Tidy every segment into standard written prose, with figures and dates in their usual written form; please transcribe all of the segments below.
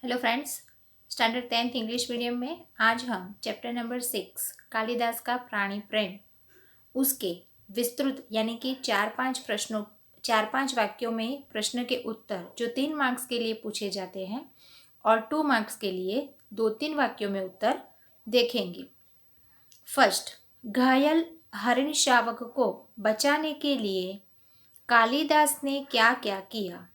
Hello friends, standard 10th English medium में आज हम चैप्टर नंबर 6 कालिदास का प्राणी प्रेम उसके विस्तृत यानी कि 4-5 वाक्यों में प्रश्न के उत्तर जो 3 मार्क्स के लिए पूछे जाते हैं और 2 मार्क्स के लिए 2-3 वाक्यों में उत्तर देखेंगे। फर्स्ट, घायल हरिण शावक को बचाने के लिए कालिदास ने क्या क्या किया।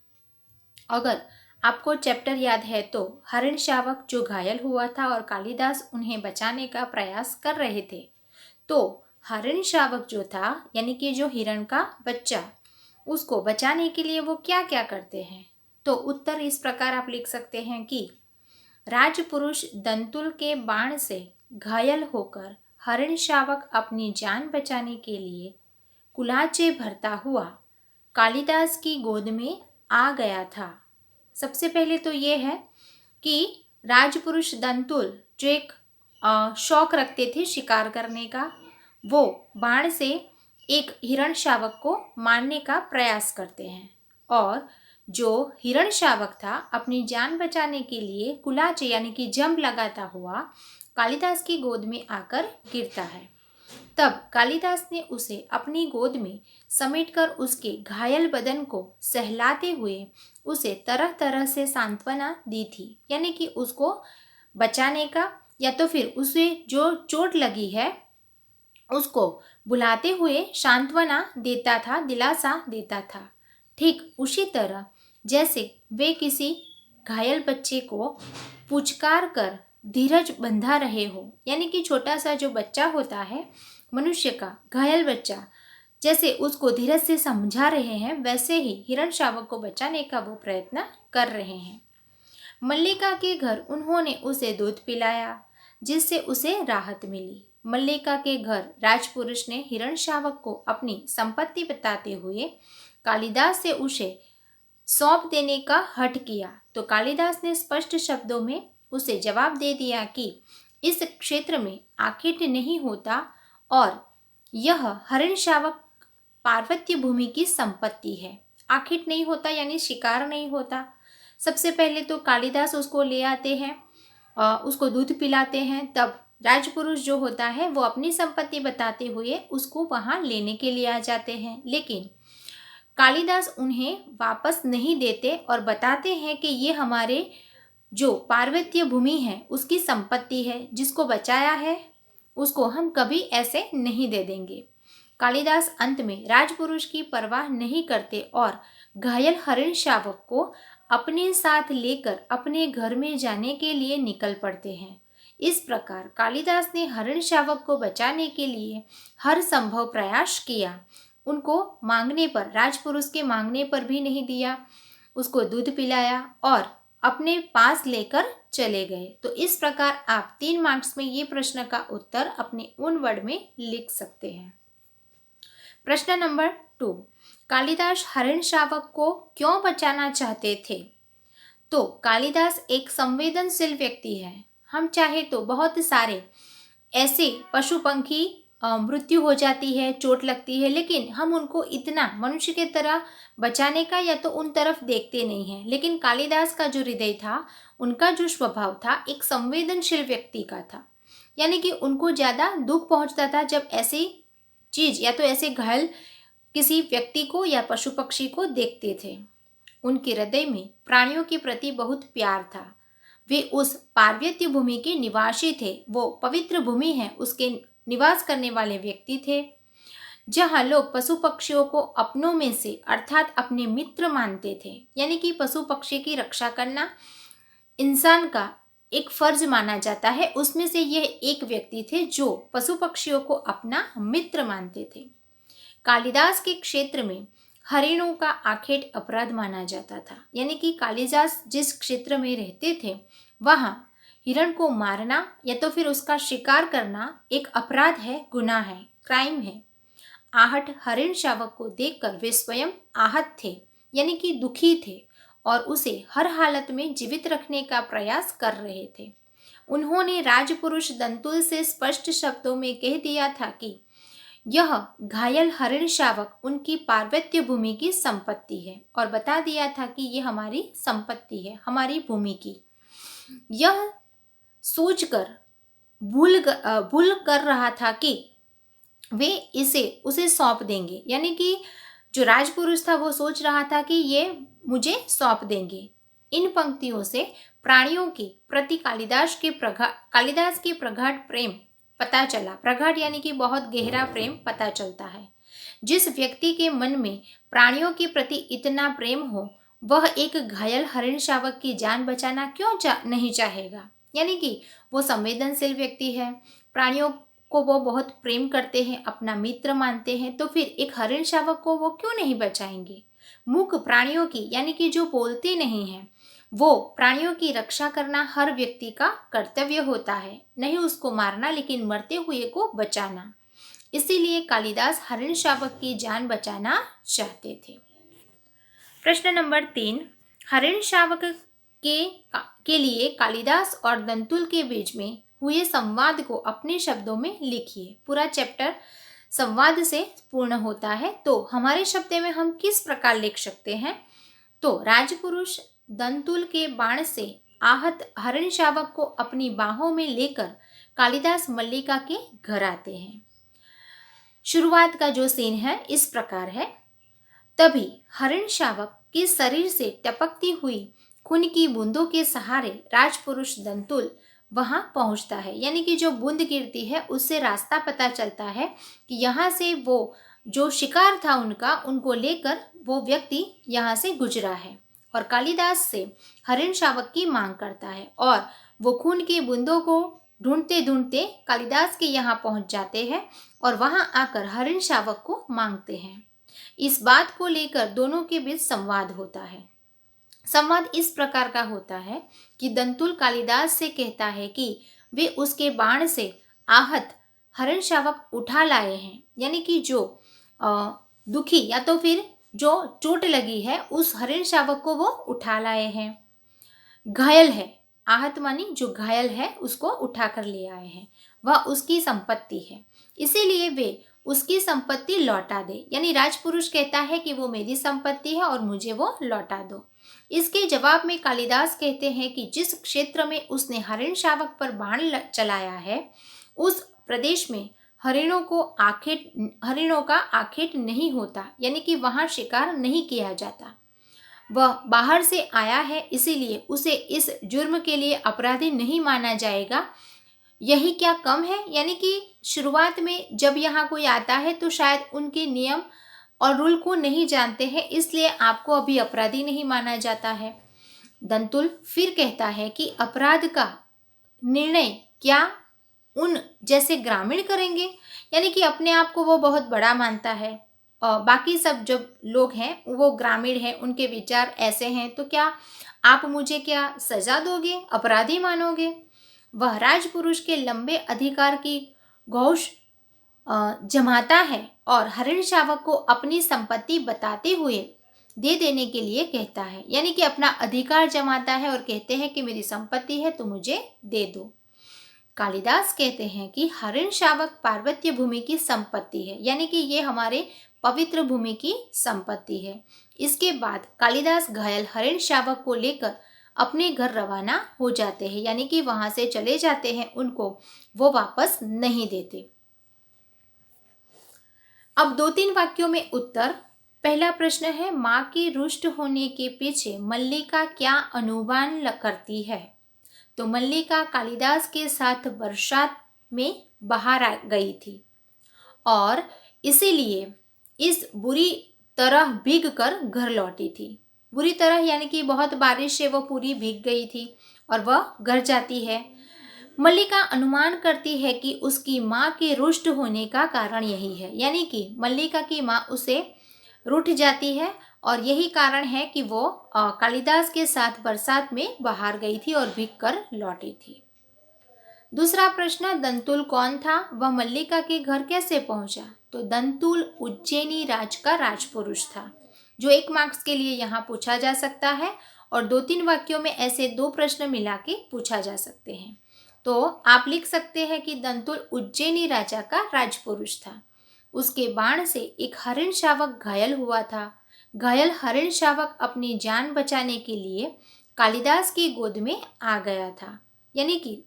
अगर आपको चैप्टर याद है तो हरिण शावक जो घायल हुआ था और कालिदास उन्हें बचाने का प्रयास कर रहे थे, तो हरिण शावक जो था यानी कि जो हिरण का बच्चा, उसको बचाने के लिए वो क्या क्या करते हैं। तो उत्तर इस प्रकार आप लिख सकते हैं कि राजपुरुष दंतुल के बाण से घायल होकर हरिण शावक अपनी जान बचाने के लिए कुलाचे भरता हुआ कालिदास की गोद में आ गया था। सबसे पहले तो ये है कि राजपुरुष दंतुल जो एक शौक रखते थे शिकार करने का, वो बाण से एक हिरण शावक को मारने का प्रयास करते हैं और जो हिरण शावक था अपनी जान बचाने के लिए कुलाचे यानी कि जंप लगाता हुआ कालिदास की गोद में आकर गिरता है। तब कालिदास ने उसे अपनी गोद में समेटकर उसके घायल बदन को सहलाते हुए उसे तरह तरह से सांत्वना दी थी, यानी कि उसको बचाने का या तो फिर उसे जो चोट लगी है उसको बुलाते हुए सांत्वना देता था, दिलासा देता था। ठीक उसी तरह जैसे वे किसी घायल बच्चे को पुचकार कर धीरज बंधा रहे हो, यानी कि छोटा सा जो बच्चा होता है मनुष्य का घायल बच्चा, जैसे उसको धीरज से समझा रहे हैं, वैसे ही हिरण शावक को बचाने का वो प्रयत्न कर रहे हैं। मल्लिका के घर उन्होंने उसे दूध पिलाया जिससे उसे राहत मिली। मल्लिका के घर राजपुरुष ने हिरण शावक को अपनी संपत्ति बताते हुए कालिदास से उसे सौंप देने का हठ किया, तो कालिदास ने स्पष्ट शब्दों में उसे जवाब दे दिया कि इस क्षेत्र में आखिट नहीं होता और यह हरिण शावक पार्वत्य भूमि की संपत्ति है। आखिट नहीं होता यानी शिकार नहीं होता। सबसे पहले तो कालिदास उसको ले आते हैं, उसको दूध पिलाते हैं, तब राजपुरुष जो होता है वो अपनी संपत्ति बताते हुए उसको वहाँ लेने के लिए आ जाते हैं, लेकिन कालिदास उन्हें वापस नहीं देते और बताते हैं कि ये हमारे जो पार्वत्य भूमि है उसकी संपत्ति है, जिसको बचाया है उसको हम कभी ऐसे नहीं दे देंगे। कालिदास अंत में राजपुरुष की परवाह नहीं करते और घायल हरिण शावक को अपने साथ लेकर अपने घर में जाने के लिए निकल पड़ते हैं। इस प्रकार कालिदास ने हरिण शावक को बचाने के लिए हर संभव प्रयास किया। उनको मांगने पर, राजपुरुष के मांगने पर भी नहीं दिया, उसको दूध पिलाया और अपने पास लेकर चले गए। तो इस प्रकार आप 3 मार्क्स में ये प्रश्न का उत्तर अपने उन वर्ड में लिख सकते हैं। प्रश्न नंबर 2, कालिदास हरिण शावक को क्यों बचाना चाहते थे। तो कालिदास एक संवेदनशील व्यक्ति है। हम चाहे तो बहुत सारे ऐसे पशु पंखी मृत्यु हो जाती है, चोट लगती है, लेकिन हम उनको इतना मनुष्य के तरह बचाने का या तो उन तरफ देखते नहीं हैं। लेकिन कालिदास का जो हृदय था, उनका जो स्वभाव था, एक संवेदनशील व्यक्ति का था, यानी कि उनको ज़्यादा दुख पहुंचता था जब ऐसी चीज़ या तो ऐसे घायल किसी व्यक्ति को या पशु पक्षी को देखते थे। उनके हृदय में प्राणियों के प्रति बहुत प्यार था। वे उस पार्वत्य भूमि के निवासी थे, वो पवित्र भूमि है उसके निवास करने वाले व्यक्ति थे, जहाँ लोग पशु पक्षियों को अपनों में से अर्थात अपने मित्र मानते थे। यानी कि पशु पक्षी की रक्षा करना इंसान का एक फर्ज माना जाता है। उसमें से यह एक व्यक्ति थे जो पशु पक्षियों को अपना मित्र मानते थे। कालिदास के क्षेत्र में हरिणों का आखेट अपराध माना जाता था, यानी कि कालिदास जिस क्षेत्र में रहते थे वहाँ हिरण को मारना या तो फिर उसका शिकार करना एक अपराध है, गुनाह है, क्राइम है। आहट हरिण शावक को देखकर वे स्वयं आहत थे, यानी कि दुखी थे और उसे हर हालत में जीवित रखने का प्रयास कर रहे थे। उन्होंने राजपुरुष दंतुल से स्पष्ट शब्दों में कह दिया था कि यह घायल हरिण शावक उनकी पार्वत्य भूमि की संपत्ति है और बता दिया था कि यह हमारी संपत्ति है, हमारी भूमि की। यह सोचकर भूल कर रहा था कि वे इसे उसे सौंप देंगे, यानी कि जो राजपुरुष था वो सोच रहा था कि ये मुझे सौंप देंगे। इन पंक्तियों से प्राणियों के प्रति कालिदास के प्रगाढ़ प्रेम पता चला। प्रगाढ़ यानी कि बहुत गहरा प्रेम पता चलता है। जिस व्यक्ति के मन में प्राणियों के प्रति इतना प्रेम हो, वह एक घायल हरिण शावक की जान बचाना क्यों नहीं चाहेगा। यानी कि वो संवेदनशील व्यक्ति है, प्राणियों को वो बहुत प्रेम करते हैं, अपना मित्र मानते हैं, तो फिर एक हरिण शावक को वो क्यों नहीं बचाएंगे। मूक प्राणियों की, यानी कि जो बोलते नहीं हैं, वो प्राणियों की रक्षा करना हर व्यक्ति का कर्तव्य होता है। नहीं उसको मारना, लेकिन मरते हुए को बचाना। इसीलिए कालिदास हरिण शावक की जान बचाना चाहते थे। प्रश्न नंबर 3, हरिण शावक के लिए कालिदास और दंतुल के बीच में हुए संवाद को अपने शब्दों में लिखिए। पूरा चैप्टर संवाद से पूर्ण होता है, तो हमारे शब्द में हम किस प्रकार लिख सकते हैं। तो राजपुरुष दंतुल के बाण से आहत हरिण शावक को अपनी बाहों में लेकर कालिदास मल्लिका के घर आते हैं। शुरुआत का जो सीन है इस प्रकार है। तभी हरिण शावक के शरीर से टपकती हुई खून की बूंदों के सहारे राजपुरुष दंतुल वहां पहुंचता है। यानी कि जो बूंद गिरती है उससे रास्ता पता चलता है कि यहाँ से वो जो शिकार था उनको लेकर वो व्यक्ति यहाँ से गुजरा है, और कालिदास से हरिण शावक की मांग करता है, और वो खून की बूंदों को ढूंढते ढूंढते कालिदास के यहाँ पहुंच जाते हैं और वहां आकर हरिण शावक को मांगते हैं। इस बात को लेकर दोनों के बीच संवाद होता है। संवाद इस प्रकार का होता है कि दंतुल कालिदास से कहता है कि वे उसके बाण से आहत हरिण शावक उठा लाए हैं। यानी कि जो दुखी या तो फिर जो चोट लगी है उस हरिण शावक को वो उठा लाए हैं। घायल है, आहत मानी जो घायल है उसको उठा कर ले आए हैं, वह उसकी संपत्ति है, इसीलिए वे उसकी संपत्ति लौटा दे। यानी राजपुरुष कहता है कि वो मेरी संपत्ति है और मुझे वो लौटा दो। इसके जवाब में कालिदास कहते हैं कि जिस क्षेत्र में उसने हरिण शावक पर बाण चलाया है उस प्रदेश में हरिणों का आखेट नहीं होता, यानी कि वहां शिकार नहीं किया जाता। वह बाहर से आया है, इसीलिए उसे इस जुर्म के लिए अपराधी नहीं माना जाएगा। यही क्या कम है। यानी कि शुरुआत में जब यहाँ कोई आता है तो शायद उनके नियम और रूल को नहीं जानते हैं, इसलिए आपको अभी अपराधी नहीं माना जाता है। दंतुल फिर कहता है कि अपराध का निर्णय क्या उन जैसे ग्रामीण करेंगे। यानी कि अपने आप को वो बहुत बड़ा मानता है, और बाकी सब जब लोग हैं वो ग्रामीण हैं, उनके विचार ऐसे हैं, तो क्या आप मुझे क्या सजा दोगे, अपराधी मानोगे। वह राजपुरुष के लंबे अधिकार की घोष जमाता है और हरिण शावक को अपनी संपत्ति बताते हुए दे देने के लिए कहता है। यानी कि अपना अधिकार जमाता है और कहते हैं कि मेरी संपत्ति है तो मुझे दे दो। कालिदास कहते हैं कि हरिण शावक पार्वत्य भूमि की संपत्ति है, यानी कि ये हमारे पवित्र भूमि की संपत्ति है। इसके बाद कालिदास घायल हरिण शावक को लेकर अपने घर रवाना हो जाते हैं, यानी कि वहां से चले जाते हैं, उनको वो वापस नहीं देते। अब 2-3 वाक्यों में उत्तर। पहला प्रश्न है, माँ के रुष्ट होने के पीछे मल्लिका क्या अनुमान करती है। तो मल्लिका कालिदास के साथ बरसात में बाहर आ गई थी और इसीलिए इस बुरी तरह भीग कर घर लौटी थी। बुरी तरह यानी कि बहुत बारिश से वो पूरी भीग गई थी और वह घर जाती है। मल्लिका अनुमान करती है कि उसकी माँ के रुष्ट होने का कारण यही है, यानी कि मल्लिका की माँ उसे रूठ जाती है और यही कारण है कि वो कालिदास के साथ बरसात में बाहर गई थी और भीग कर लौटी थी। दूसरा प्रश्न, दंतुल कौन था, वह मल्लिका के घर कैसे पहुंचा। तो दंतुल उज्जैनी राज का राजपुरुष था, जो 1 मार्क्स के लिए यहाँ पूछा जा सकता है और 2-3 वाक्यों में ऐसे 2 प्रश्न मिला के पूछा जा सकते हैं। तो आप लिख सकते हैं कि दंतुल उज्जैनी राजा का राजपुरुष था। उसके बाण से एक हरिण शावक घायल हुआ था। घायल हरिण शावक अपनी जान बचाने के लिए कालिदास की गोद में आ गया था, यानी कि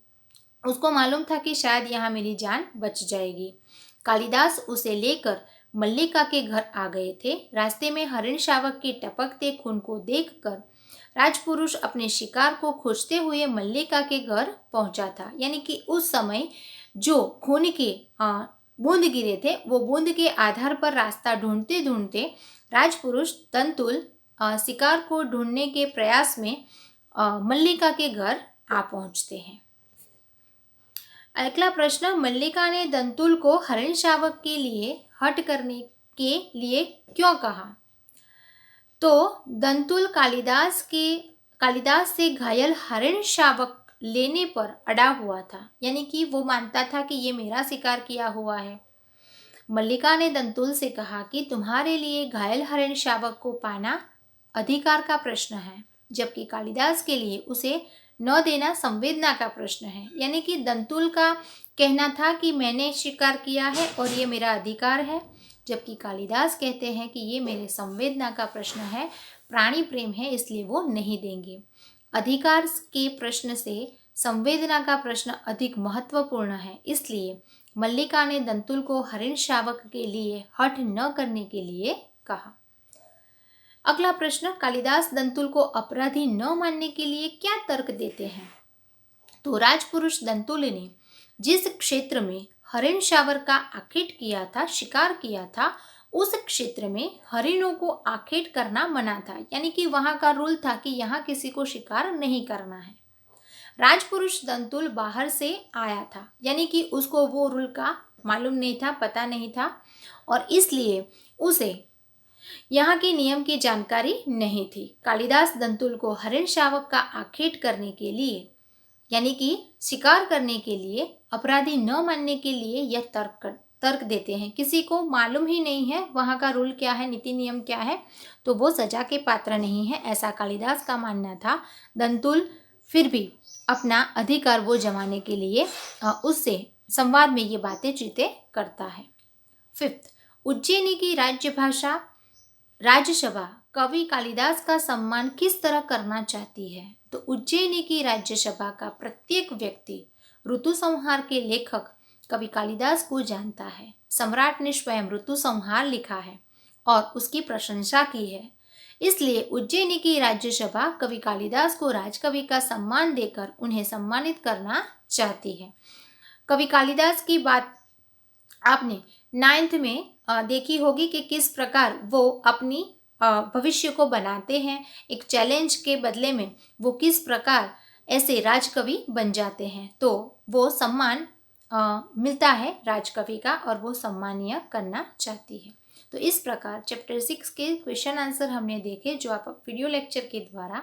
उसको मालूम था कि शायद यहाँ मेरी जान बच जाएगी। कालिदास उसे लेकर मल्लिका के घर आ गए थे। रास्ते में हरिण शावक के टपकते खून को देखकर राजपुरुष अपने शिकार को खोजते हुए मल्लिका के घर पहुंचा था। यानी कि उस समय जो खून के बूंद गिरे थे, वो बूंद के आधार पर रास्ता ढूंढते ढूंढते राजपुरुष दंतुल शिकार को ढूंढने के प्रयास में मल्लिका के घर आ पहुंचते हैं। अगला प्रश्न, मल्लिका ने दंतुल को हरिण शावक के लिए हट करने के लिए क्यों कहा? तो दंतुल कालिदास से घायल हरिण शावक लेने पर अड़ा हुआ था, यानी कि वो मानता था कि ये मेरा शिकार किया हुआ है। मल्लिका ने दंतुल से कहा कि तुम्हारे लिए घायल हरिण शावक को पाना अधिकार का प्रश्न है, जबकि कालिदास के लिए उसे न देना संवेदना का प्रश्न है। यानी कि दंतुल का कहना था कि मैंने शिकार किया है और ये मेरा अधिकार है, जबकि कालिदास कहते हैं कि ये मेरे संवेदना का प्रश्न है, प्राणी प्रेम है, इसलिए वो नहीं देंगे। अधिकार के प्रश्न से संवेदना का प्रश्न अधिक महत्वपूर्ण है, इसलिए मल्लिका ने दंतुल को हरिण शावक के लिए हठ न करने के लिए कहा। अगला प्रश्न, कालिदास दंतुल को अपराधी न मानने के लिए क्या तर्क देते हैं? तो राजपुरुष दंतुल ने जिस क्षेत्र में हरिण शावक का आखेट किया था, शिकार किया था, उस क्षेत्र में हरिणों को आखेट करना मना था। यानी कि वहां का रूल था कि यहाँ किसी को शिकार नहीं करना है। राजपुरुष दंतुल बाहर से आया था, यानी कि उसको वो रूल का मालूम नहीं था, पता नहीं था, और इसलिए उसे यहाँ के नियम की जानकारी नहीं थी। कालिदास दंतुल को हरिण शावक का आखेट करने के लिए, यानी कि शिकार करने के लिए, अपराधी न मानने के लिए यह तर्क देते हैं। किसी को मालूम ही नहीं है वहाँ का रूल क्या है, नीति नियम क्या है, तो वो सजा के पात्र नहीं है, ऐसा कालिदास का मानना था। दंतुल फिर भी अपना अधिकार वो जमाने के लिए उससे संवाद में ये बातें चीतें करता है। 5th, उज्जैनी की राज्यसभा कवि कालिदास का सम्मान किस तरह करना चाहती है? तो उज्जैनी की राज्यसभा का प्रत्येक व्यक्ति ऋतु संहार के लेखक कवि कालिदास को जानता है। सम्राट ने स्वयं ऋतु संहार लिखा है और उसकी प्रशंसा की है, इसलिए उज्जैनी की राज्यसभा कवि कालिदास को राजकवि का सम्मान देकर उन्हें सम्मानित करना चाहती है। कवि कालिदास की बात आपने 9th में देखी होगी कि किस प्रकार वो अपनी भविष्य को बनाते हैं। एक चैलेंज के बदले में वो किस प्रकार ऐसे राजकवि बन जाते हैं, तो वो सम्मान मिलता है राजकवि का और वो सम्मानीय करना चाहती है। तो इस प्रकार चैप्टर 6 के क्वेश्चन आंसर हमने देखे, जो आप वीडियो लेक्चर के द्वारा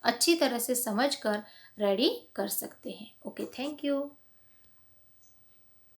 अच्छी तरह से समझ कर रेडी कर सकते हैं। Okay, thank you.